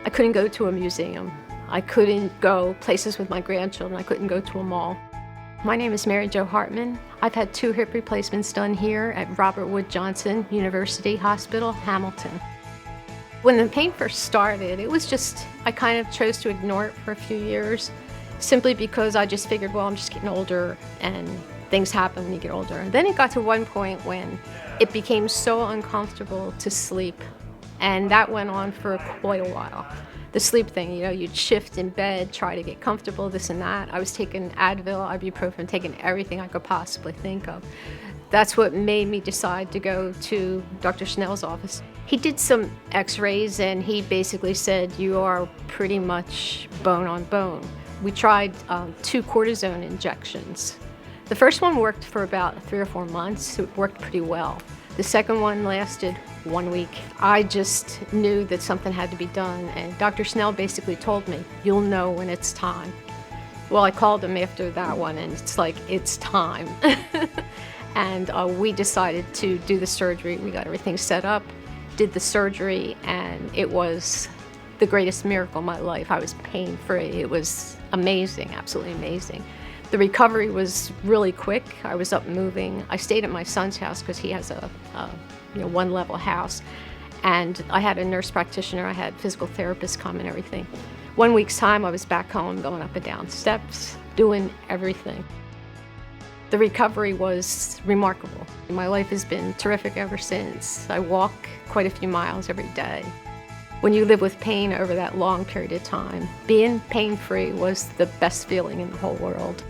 I couldn't go to a museum. I couldn't go places with my grandchildren. I couldn't go to a mall. My name is Mary Jo Hartmann. I've had 2 hip replacements done here at Robert Wood Johnson University Hospital, Hamilton. When the pain first started, it was just, I kind of chose to ignore it for a few years, simply because I just figured, well, I'm just getting older and things happen when you get older. And then it got to one point when it became so uncomfortable to sleep, and that went on for quite a while. The sleep thing, you'd shift in bed, try to get comfortable, this and that. I was taking Advil, ibuprofen, taking everything I could possibly think of. That's what made me decide to go to Dr. Schnell's office. He did some x-rays and he basically said, you are pretty much bone on bone. We tried 2 cortisone injections. The first one worked for about 3 or 4 months. It worked pretty well. The second one lasted 1 week. I just knew that something had to be done, and Dr. Schnell basically told me, you'll know when it's time. Well, I called him after that one, and it's like, it's time. And we decided to do the surgery. We got everything set up, did the surgery, and it was the greatest miracle of my life. I was pain-free. It was amazing, absolutely amazing. The recovery was really quick. I was up moving. I stayed at my son's house because he has a 1-level house, and I had a nurse practitioner. I had physical therapists come and everything. 1 week's time, I was back home, going up and down steps, doing everything. The recovery was remarkable. My life has been terrific ever since. I walk quite a few miles every day. When you live with pain over that long period of time, being pain-free was the best feeling in the whole world.